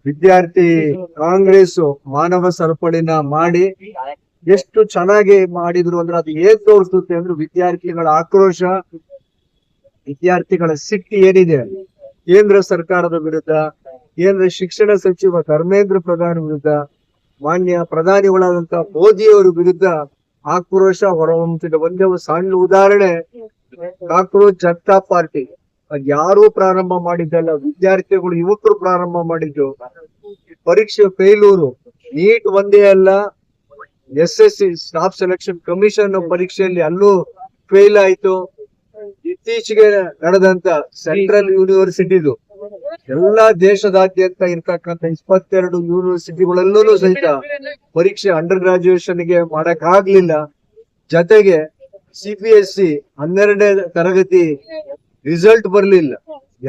ವಿದ್ಯಾರ್ಥಿ ಕಾಂಗ್ರೆಸ್ ಮಾನವ ಸರಪಳಿನ ಮಾಡಿ ಎಷ್ಟು ಚೆನ್ನಾಗಿ ಮಾಡಿದ್ರು ಅಂದ್ರೆ ಅದು ಏನ್ ತೋರಿಸುತ್ತೆ ಅಂದ್ರೆ ವಿದ್ಯಾರ್ಥಿಗಳ ಆಕ್ರೋಶ, ವಿದ್ಯಾರ್ಥಿಗಳ ಸಿಟ್ಟು ಏನಿದೆ ಕೇಂದ್ರ ಸರ್ಕಾರದ ವಿರುದ್ಧ, ಕೇಂದ್ರ ಶಿಕ್ಷಣ ಸಚಿವ ಧರ್ಮೇಂದ್ರ ಪ್ರಧಾನ್ ವಿರುದ್ಧ, ಮಾನ್ಯ ಪ್ರಧಾನಿಗಳಾದಂತ ಮೋದಿಯವರ ವಿರುದ್ಧ ಆಕ್ರೋಶ ಹೊರಹೊಮ್ಮುತ್ತಿದೆ. ಒಂದೇ ಒಂದು ಸಣ್ಣ ಉದಾಹರಣೆ, ಕಾಕ್ರೋಚ್ ಜನತಾ ಪಾರ್ಟಿ ಅದ್ ಯಾರು ಪ್ರಾರಂಭ ಮಾಡಿದ್ದಲ್ಲ, ವಿದ್ಯಾರ್ಥಿಗಳು ಯುವಕರು ಪ್ರಾರಂಭ ಮಾಡಿದ್ದು. ಪರೀಕ್ಷೆ ಫೇಲೂರು, ನೀಟ್ ಒಂದೇ ಅಲ್ಲ, SSC ಸ್ಟಾಫ್ ಸೆಲೆಕ್ಷನ್ ಕಮಿಷನ್ ಪರೀಕ್ಷೆಯಲ್ಲಿ ಅಲ್ಲೂ ಫೇಲ್ ಆಯ್ತು. ಇತ್ತೀಚೆಗೆ ನಡೆದಂತ ಸೆಂಟ್ರಲ್ ಯೂನಿವರ್ಸಿಟಿದು ಎಲ್ಲಾ ದೇಶದಾದ್ಯಂತ ಇರ್ತಕ್ಕಂಥ 22 ಯೂನಿವರ್ಸಿಟಿಗಳಲ್ಲೂ ಸಹಿತ ಪರೀಕ್ಷೆ ಅಂಡರ್ ಗ್ರಾಜುಯೇಷನ್ ಗೆ ಮಾಡಕ್ ಆಗ್ಲಿಲ್ಲ. ಜೊತೆಗೆ CBSE 12ನೇ ತರಗತಿ ರಿಸಲ್ಟ್ ಬರ್ಲಿಲ್ಲ.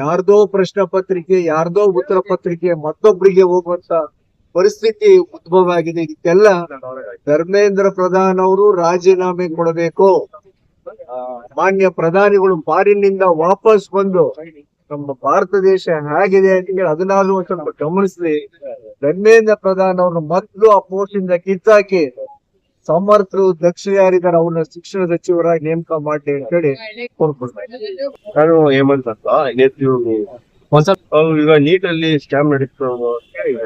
ಯಾರ್ದೋ ಪ್ರಶ್ನೆ ಪತ್ರಿಕೆ, ಯಾರ್ದೋ ಉತ್ತರ ಪತ್ರಿಕೆ ಮತ್ತೊಬ್ಬರಿಗೆ ಹೋಗುವಂತ ಪರಿಸ್ಥಿತಿ ಉದ್ಭವ ಆಗಿದೆ. ಇದಕ್ಕೆಲ್ಲ ಧರ್ಮೇಂದ್ರ ಪ್ರಧಾನ್ ಅವರು ರಾಜೀನಾಮೆ ಕೊಡಬೇಕು. ಮಾನ್ಯ ಪ್ರಧಾನಿಗಳು ಫಾರಿನ್ನಿಂದ ವಾಪಸ್ ಬಂದು ನಮ್ಮ ಭಾರತ ದೇಶ ಹೇಗಿದೆ ಅಂತ ಹೇಳಿ ಅದನ್ನಾದ್ರೂ ಸ್ವಲ್ಪ ಗಮನಿಸ್ಲಿ. ಧರ್ಮೇಂದ್ರ ಪ್ರಧಾನ್ ಅವ್ರನ್ನ ಮೊದಲು ಆ ಪೋಸ್ಟ್ ಇಂದ ಕಿತ್ತಾಕಿ ಸಮರ್ಥರು ದಕ್ಷ ಯಾರಿದ್ದಾರೆ ಅವ್ರನ್ನ ಶಿಕ್ಷಣ ಸಚಿವರಾಗಿ ನೇಮಕ ಮಾಡಿ ಅಂತ ಹೇಳಿ ಕೋರ್ಕೊಡ್ತಾರೆ. ನಾನು ಹೇಮಂತ್ ಅಂತ ಈಗ ನೀಟ್ ಅಲ್ಲಿ ಸ್ಕ್ಯಾಮ್ ನಡೀತು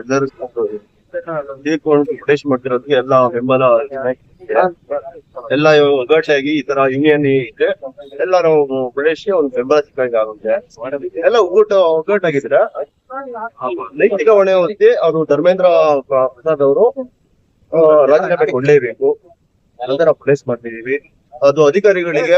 ಎಲ್ಲರೂ ಪ್ರೊಟೆಸ್ಟ್ ಮಾಡ್ತಿರೋದಕ್ಕೆ ಎಲ್ಲ ಬೆಂಬಲ ಎಲ್ಲ ಒಗ್ಗಟ್ಟಾಗಿ ಈ ತರ ಯೂನಿಯನ್ ಇದೆ ಎಲ್ಲ ನಾವು ಪ್ರದೇಶಕ್ಕೆ ಒಂದು ಬೆಂಬಲ ಸಿಕ್ಕಂಗೆ ಆಗುತ್ತೆ. ಎಲ್ಲ ಒಗ್ಗಟ್ಟಾಗಿದ್ರೆ ನೈತಿಕ ಹೊಣೆ ಹೊತ್ತಿ ಅವರು ಧರ್ಮೇಂದ್ರ ಪ್ರಸಾದ್ ಅವರು ರಾಜೀನಾಮೆ ಕೊಡ್ಲೇಬೇಕು. ನಂತರ ಪ್ರೊಟೆಸ್ಟ್ ಮಾಡ್ತಿದೀವಿ. ಅದು ಅಧಿಕಾರಿಗಳಿಗೆ